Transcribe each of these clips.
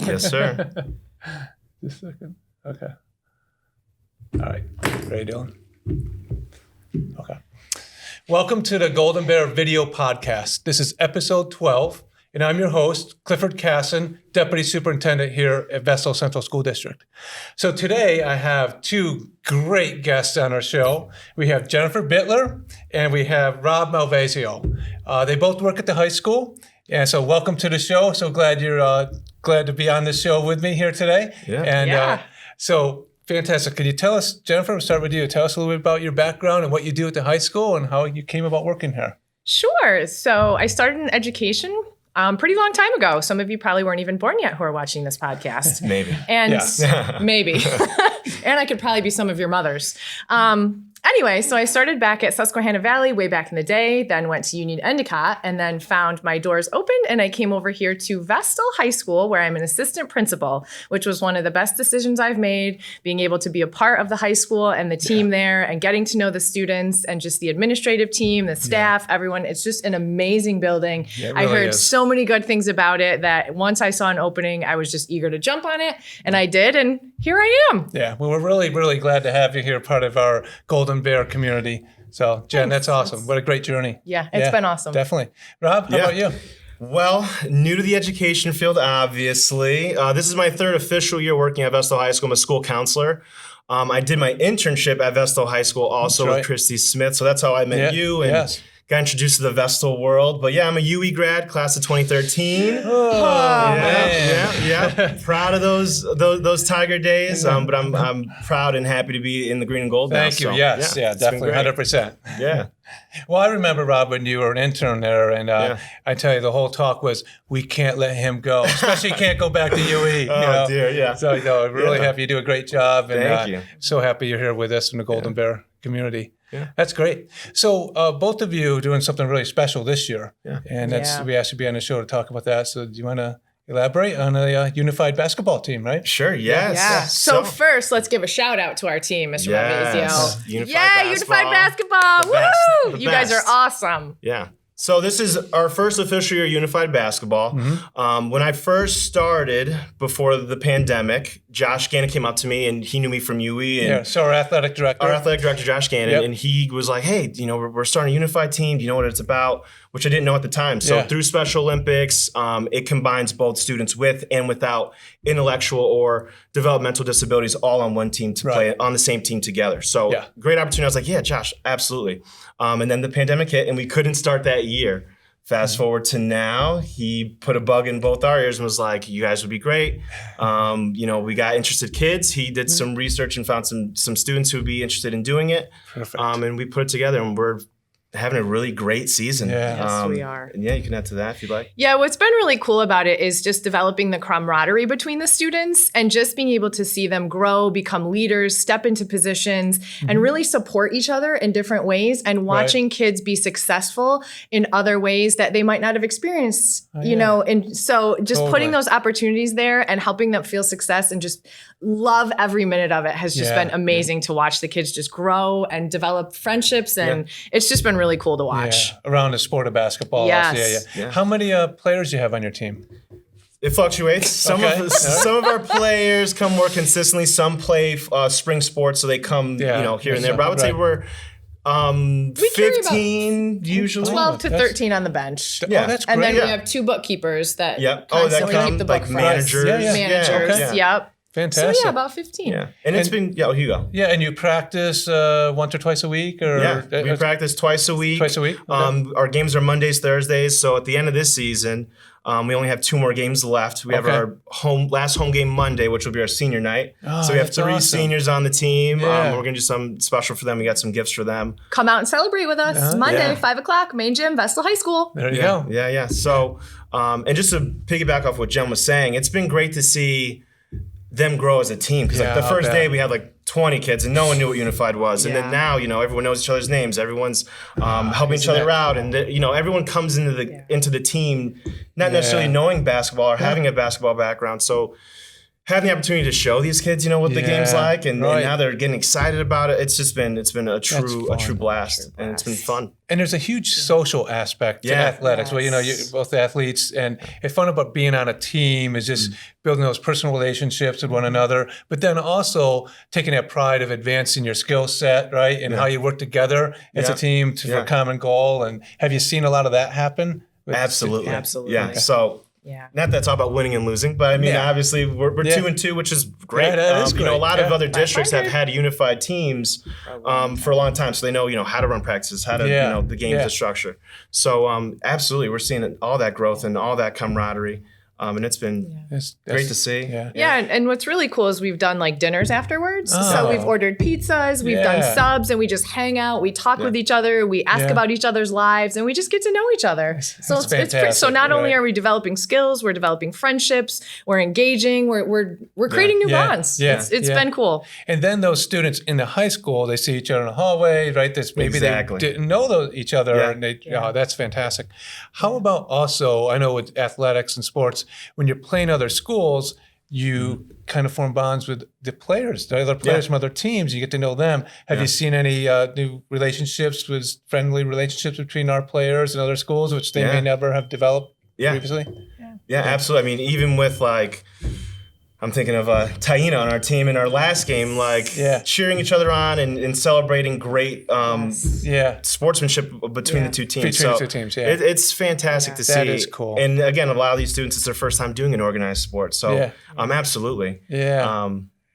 Yes, sir. Just a second. Okay. All right. Ready, Dylan? Okay. Welcome to the Golden Bear Video Podcast. This is episode 12, and I'm your host, Clifford Casson, Deputy Superintendent here at Vestal Central School District. So today I have two great guests on our show. We have Jennifer Bittler and we have Rob Malvasio. They both work at the high school, and so welcome to the show. So glad you're glad to be on this show with me here today. Yeah. And so fantastic. Can you tell us, Jennifer, we'll start with you. Tell us a little bit about your background and what you do at the high school and how you came about working here. Sure. So I started in education pretty long time ago. Some of you probably weren't even born yet who are watching this podcast. Maybe. And maybe. And I could probably be some of your mothers. Anyway, so I started back at Susquehanna Valley way back in the day, then went to Union Endicott, and then found my doors opened, and I came over here to Vestal High School, where I'm an assistant principal, which was one of the best decisions I've made, being able to be a part of the high school and the team there, and getting to know the students and just the administrative team, the staff, everyone. It's just an amazing building. Yeah, it I really heard is. so many good things about it that once I saw an opening, I was just eager to jump on it, and I did, and here I am. Yeah, well, we're really, really glad to have you here, part of our Golden Bear community. So, Jen, that's awesome. What a great journey. Yeah, it's been awesome. Definitely. Rob, how about you? Well, new to the education field, obviously. This is my third official year working at Vestal High School. I'm a school counselor. I did my internship at Vestal High School also with Christy Smith. So that's how I met you and got introduced to the Vestal world. But yeah, I'm a UE grad, class of 2013. Oh, Yeah. Proud of those Tiger days. But I'm proud and happy to be in the green and gold now. Thank you. Yes. Yeah, definitely. 100%. Yeah. Well, I remember, Rob, when you were an intern there, and I tell you, the whole talk was, we can't let him go, especially can't go back to UE. Dear, yeah. So, I'm really happy you do a great job. And Thank you. So happy you're here with us in the Golden Bear community. Yeah. That's great. So both of you are doing something really special this year. Yeah. And we asked you to be on the show to talk about that. So do you want to elaborate on a unified basketball team, right? Sure, yes. Yeah. So first, let's give a shout out to our team, Mr. Malvasio. Unified basketball. Woo! You guys are awesome. Yeah. So this is our first official year unified basketball. Mm-hmm. When I first started before the pandemic, Josh Gannon came up to me and he knew me from UE. And so our athletic director, Josh Gannon, and he was like, hey, we're starting a unified team. Do you know what it's about? Which I didn't know at the time. So through Special Olympics, it combines both students with and without intellectual or developmental disabilities all on one team to play on the same team together. So great opportunity. I was like, yeah, Josh, absolutely. And then the pandemic hit and we couldn't start that year. Fast forward to now, he put a bug in both our ears and was like, you guys would be great. We got interested kids. He did some research and found some students who would be interested in doing it. Perfect. And we put it together and we're having a really great season. Yes, we are. And you can add to that if you'd like. Yeah, what's been really cool about it is just developing the camaraderie between the students and just being able to see them grow, become leaders, step into positions, and really support each other in different ways, and watching kids be successful in other ways that they might not have experienced, and so just putting those opportunities there and helping them feel success and just love every minute of it has just been amazing to watch the kids just grow and develop friendships, and it's just been really cool to watch. Yeah, around the sport of basketball. Yes. Yeah. How many players do you have on your team? It fluctuates. Some of our players come more consistently. Some play spring sports, so they come here and there. But I would say we're 15 usually. 12 to 13 on the bench. Yeah, that's great. And then we have two bookkeepers that constantly keep the book for managers. us. Managers, yep. Fantastic. So yeah, about 15. Yeah, and it's been Hugo. Yeah, and you practice once or twice a week, or we practice twice a week. Twice a week. Okay. Our games are Mondays, Thursdays. So at the end of this season, we only have 2 more games left. We have our last home game Monday, which will be our senior night. So we have 3 seniors on the team. We're gonna do something special for them. We got some gifts for them. Come out and celebrate with us Monday, 5 o'clock, main gym, Vestal High School. There you go. Yeah. So, and just to piggyback off what Jen was saying, it's been great to see them grow as a team, because the first day we had 20 kids and no one knew what unified was, and then now everyone knows each other's names, everyone's helping each other out, and everyone comes into the team not necessarily knowing basketball or having a basketball background. So having the opportunity to show these kids, what the game's like, and now they're getting excited about it. It's been a true blast, and it's been fun. And there's a huge social aspect to athletics. Well, you're both athletes, and it's fun about being on a team is just building those personal relationships with one another, but then also taking that pride of advancing your skill set, right, and how you work together as a team for a common goal. And have you seen a lot of that happen? Absolutely. Yeah. Okay. So. Yeah. Not that it's all about winning and losing, but I mean, obviously we're 2-2, which is great. Yeah, that is great. A lot of other districts have had unified teams for a long time, so they know how to run practices, how to the game's the structure. So absolutely, we're seeing all that growth and all that camaraderie. And it's been great to see. Yeah, and what's really cool is we've done like dinners afterwards. So we've ordered pizzas, we've done subs, and we just hang out, we talk with each other, we ask about each other's lives, and we just get to know each other. So it's pretty, so not only are we developing skills, we're developing friendships, we're engaging, we're creating new bonds. It's been cool. And then those students in the high school, they see each other in the hallway, right? Maybe they didn't know each other, and that's fantastic. How about also, I know with athletics and sports, when you're playing other schools, you kind of form bonds with the players, the other players from other teams. You get to know them. Have you seen any new relationships, friendly relationships between our players and other schools, which they may never have developed previously? Yeah, absolutely. I mean, even with I'm thinking of Taina on our team in our last game, cheering each other on and celebrating great sportsmanship between the two teams. Between the two teams, it's fantastic to see. That is cool. And again, a lot of these students, it's their first time doing an organized sport. So absolutely. Yeah.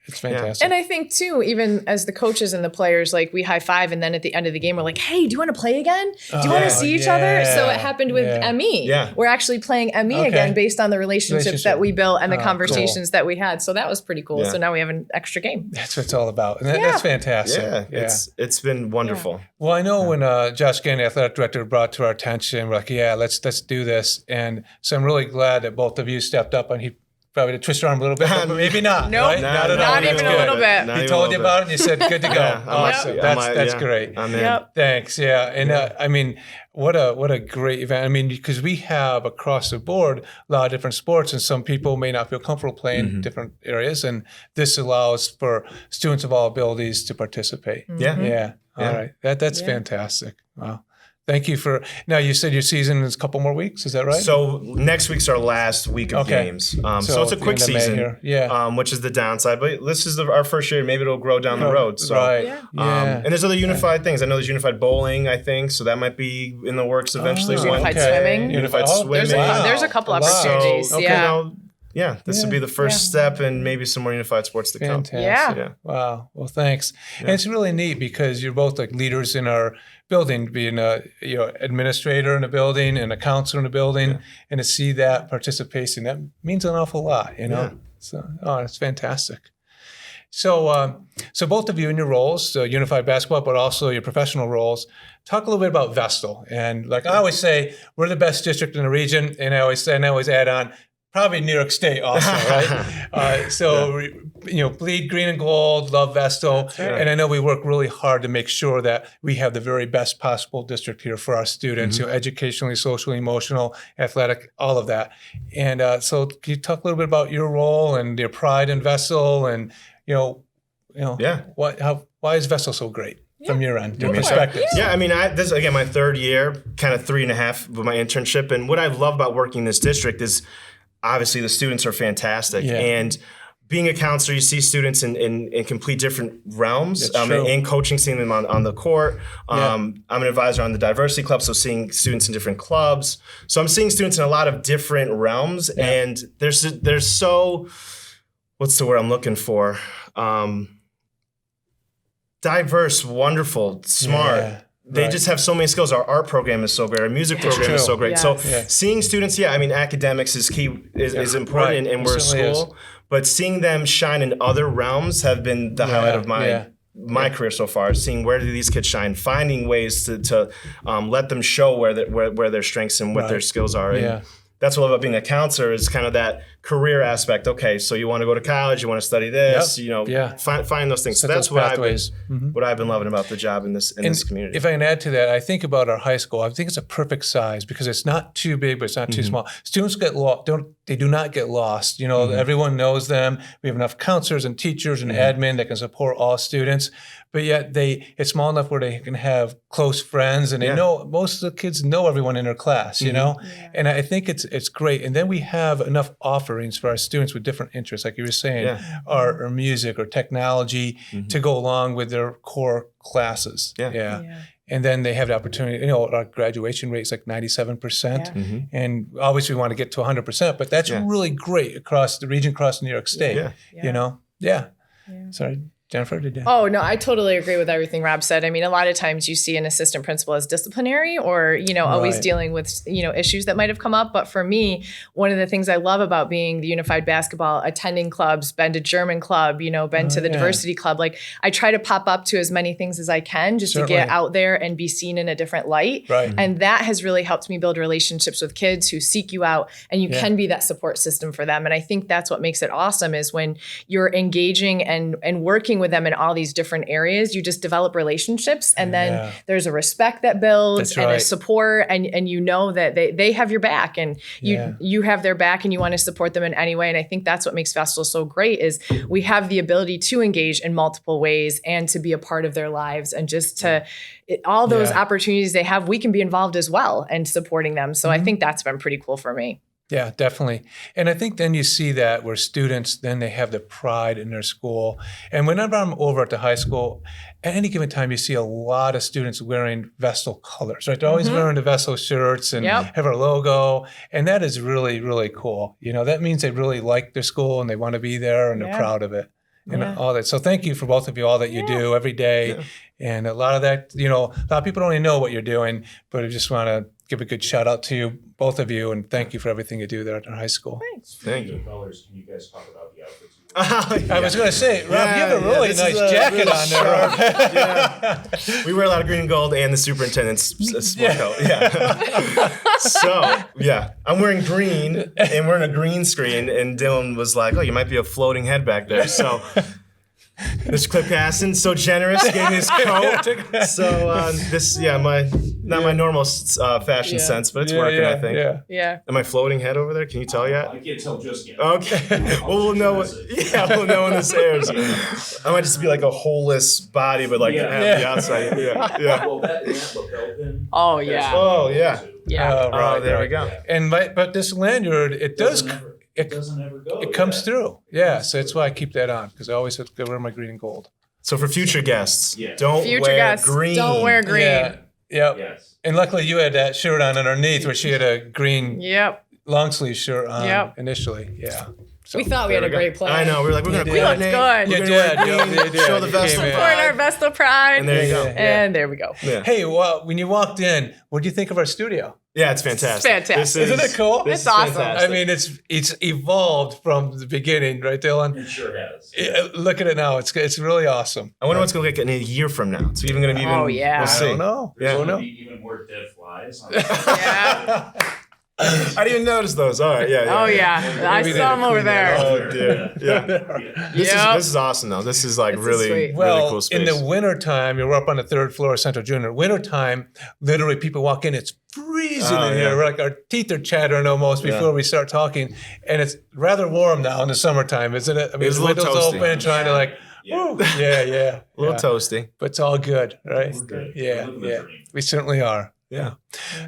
It's fantastic. And I think too, even as the coaches and the players, we high five, and then at the end of the game, we're like, "Hey, do you want to play again? Do you want to see each other?" So it happened with ME. Yeah. We're actually playing ME again based on the relationships that we built and the conversations that we had. So that was pretty cool. So now we have an extra game. That's what it's all about. And that's fantastic. Yeah. It's been wonderful. Well, I know when Josh Gann, the athletic director, brought to our attention, we're like, let's do this. And so I'm really glad that both of you stepped up, and he probably twist your arm a little bit, but maybe not. Nope. Right? Not at all. Not even a little bit. He told you about it, and you said, good to go. Awesome. That's great. I'm in. Thanks. Yeah. And I mean, what a great event. I mean, because we have across the board a lot of different sports, and some people may not feel comfortable playing different areas, and this allows for students of all abilities to participate. Yeah. All right. That's fantastic. Wow. Thank you for, now you said your season is a couple more weeks, is that right? So next week's our last week of games. So it's a quick season, which is the downside, but this is our first year. Maybe it'll grow down the road. So, and there's other unified things. I know there's unified bowling, I think, so that might be in the works eventually. Unified swimming. Unified swimming. There's a couple opportunities. So, this would be the first step, and maybe some more unified sports to come. Yeah. Wow. Well, thanks. And it's really neat because you're both leaders in our building, being a administrator in a building and a counselor in a building, and to see that participation, that means an awful lot, So, it's fantastic. So, so both of you in your roles, unified basketball, but also your professional roles, talk a little bit about Vestal. And I always say, we're the best district in the region, and I always add on, probably New York State also, right? Bleed green and gold, love Vestal. Right. And I know we work really hard to make sure that we have the very best possible district here for our students, educationally, socially, emotional, athletic, all of that. And so can you talk a little bit about your role and your pride in Vestal, and, why is Vestal so great? From your end, your perspective. Yeah, I mean, this is, again, my third year, kind of 3.5 with my internship. And what I love about working in this district is, obviously, the students are fantastic. And being a counselor, you see students in complete different realms. In coaching, seeing them on the court. I'm an advisor on the diversity club, so seeing students in different clubs. So I'm seeing students in a lot of different realms. And there's so, what's the word I'm looking for? Diverse, wonderful, smart. They just have so many skills. Our art program is so great. Our music program is so great. Yes. So seeing students, academics is key, is important, and we're a school. But seeing them shine in other realms have been the highlight of my career so far. Seeing where do these kids shine, finding ways to let them show where their strengths and what their skills are. And that's what I love about being a counselor, is kind of that career aspect. Okay, so you want to go to college, you want to study this, find those things. So that's what I've been loving about the job in this community. If I can add to that, I think about our high school. I think it's a perfect size because it's not too big, but it's not too small. Students get lost. They do not get lost. Everyone knows them. We have enough counselors and teachers and admin that can support all students. But yet it's small enough where they can have close friends, and they know most of the kids know everyone in their class. And I think it's great. And then we have enough offerings for our students with different interests, like you were saying, art or music or technology, to go along with their core classes. And then they have the opportunity, our graduation rate is like 97%. And obviously we want to get to 100%, but that's really great across the region, across New York State, Sorry, Jennifer, did you? Oh, no, I totally agree with everything Rob said. I mean, a lot of times you see an assistant principal as disciplinary or, always dealing with, issues that might have come up. But for me, one of the things I love about being the unified basketball, attending clubs, been to German club, been to the diversity club, like I try to pop up to as many things as I can just to get out there and be seen in a different light. And that has really helped me build relationships with kids who seek you out, and you can be that support system for them. And I think that's what makes it awesome is when you're engaging and working with them in all these different areas, you just develop relationships, and then there's a respect that builds and a support, and that they have your back, and you have their back, and you want to support them in any way. And I think that's what makes Vestal so great is we have the ability to engage in multiple ways and to be a part of their lives, and just to all those opportunities they have, we can be involved as well and supporting them. So I think that's been pretty cool for me. Yeah, definitely. And I think then you see that where students, then they have the pride in their school. And whenever I'm over at the high school, at any given time, you see a lot of students wearing Vestal colors, right? They're always wearing the Vestal shirts and have our logo. And that is really, really cool. That means they really like their school and they want to be there and they're proud of it. And all that. So thank you for both of you, all that you do every day. And a lot of that, a lot of people don't even know what you're doing, but I just want to give a good shout out to you, both of you, and thank you for everything you do there at our high school. Thanks. Thank you. Colors, can you guys talk about the outfits? I was going to say, Rob, you have a really nice jacket on there. We wear a lot of green and gold, and the superintendent's sport coat. So, I'm wearing green, and we're in a green screen, and Dylan was like, "Oh, you might be a floating head back there." So, Mr. Clip Casson, so generous, gave me his coat. So my normal fashion sense, but it's working, I think. Yeah. Am I floating head over there? Can you tell yet? I can't tell just yet. Okay. Well, we'll know. We'll know when this airs. I might just be like a holeless body, but like have the outside. Well, that lapel pin. Oh yeah. Oh yeah. Yeah. Oh, there we go. And but this lanyard, it doesn't ever go. It comes through. Yeah, so that's why I keep that on, because I always have to wear my green and gold. So for future guests, don't wear green. Yeah. Yep. Yes. And luckily you had that shirt on underneath where she had a green long sleeve shirt on initially. Yeah. So, we thought we had a great plan. I know. We're like, we're going to coordinate. We looked good. You did. Show the Vestal pride. Support our Vestal pride. And there you go. And there we go. Yeah. Hey, well, when you walked in, what do you think of our studio? Yeah, it's fantastic. It's fantastic. Isn't it cool? It's awesome. I mean, it's evolved from the beginning, right, Dylan? It sure has. Look at it now. It's really awesome. I wonder what's going to look like in a year from now. It's even going to be even. Oh yeah. We'll see. I don't know. There's don't going know. to be even more dead flies. Yeah. I didn't even notice those. All right, Oh yeah, I saw them over there. Oh dear. Yeah. This is awesome though. This is like really cool space. In the wintertime, you're up on the third floor of Central Junior. Wintertime, literally people walk in, it's freezing in here. We're like our teeth are chattering almost before we start talking. And it's rather warm now in the summertime, isn't it? I mean, the windows open, trying to like, woo. Yeah. A little toasty. But it's all good, right? We're good. Yeah. We're living the dream. We certainly are. Yeah.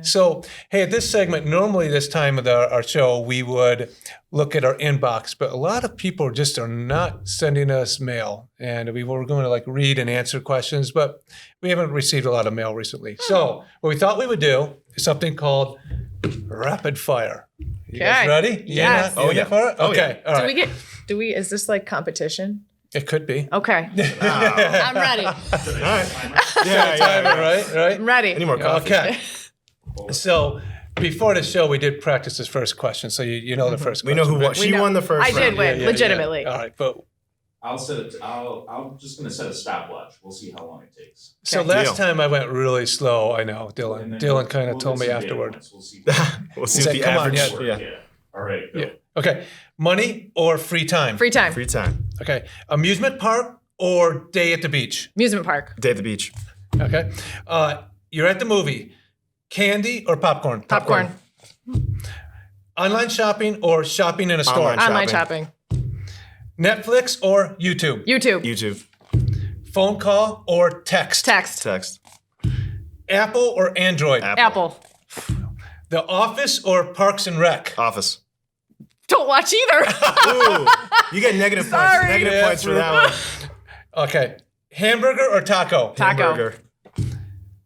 So, hey, at this segment, normally this time of our show, we would look at our inbox, but a lot of people just are not sending us mail. And we were going to like read and answer questions, but we haven't received a lot of mail recently. So what we thought we would do is something called rapid fire. You guys ready? Yes. Oh, yeah. For it? Okay. All right. Is this like competition? It could be. Okay. I'm ready. All right. Yeah. Right? I'm ready. Any more coffee? Okay. So before the show, we did practice this first question. So you know the first question. We know who won. She won the first round. I did win, legitimately. Yeah. All right, but I'm just going to set a stopwatch. We'll see how long it takes. So last time I went really slow. I know, Dylan. Dylan kind of told me afterward. We'll see. We'll see what the average. Yeah. All right. Go. Yeah. Okay. Money or free time? Free time. Free time. Okay. Amusement park or day at the beach? Amusement park. Day at the beach. Okay. You're at the movie. Candy or popcorn? Popcorn. Online shopping or shopping in a store? Online shopping. Netflix or YouTube? YouTube. YouTube. Phone call or text? Text. Text. Apple or Android? Apple. The Office or Parks and Rec? Office. Don't watch either. Ooh, you get negative points. Sorry. Negative Yeah, points for true. that one. Okay. Hamburger or taco? Taco. Burger.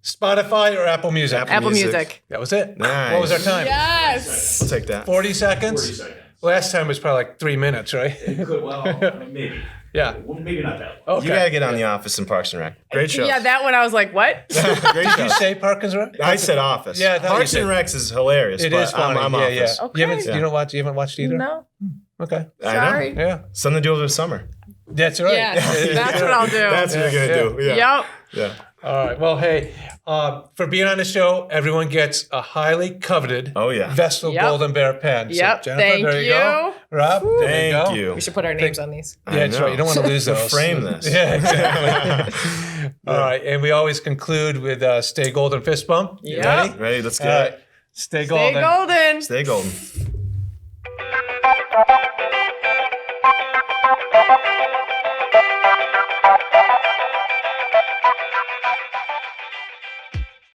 Spotify or Apple Music? Apple Music. That was it. Nice. What was our time? Yes. I'll take that. 40 seconds? 40 seconds. Last time was probably like 3 minutes, right? It could, well, maybe. Yeah. Well, maybe not that long. Okay. You gotta get on The Office and Parks and Rec. Great show. Yeah, that one I was like, what? Great Did show. you say Parks and Rec? I said Office. Yeah, I thought you Parks did. and Rec is hilarious. It but is funny. I'm yeah, Office. yeah. Okay. You haven't watched either? No. Okay. I know. Sorry. Yeah. Something to do with the summer. That's right. Yeah, that's what I'll do. That's what you're gonna do. Yeah. Yep. Yeah. All right. Well, hey, for being on the show, everyone gets a highly coveted Oh, yeah. Vestal Yep. Golden Bear Pen. Yep, Jennifer, thank there you you. go. Rob, there Thank you. you. We should put our names on these. Go. Yeah, that's right. You don't want to lose those. Frame this. Yeah, exactly. All right. And we always conclude with Stay Golden Fist Bump. You Yep. ready? Ready? Let's All get right. it. Stay Stay golden. golden. Stay golden.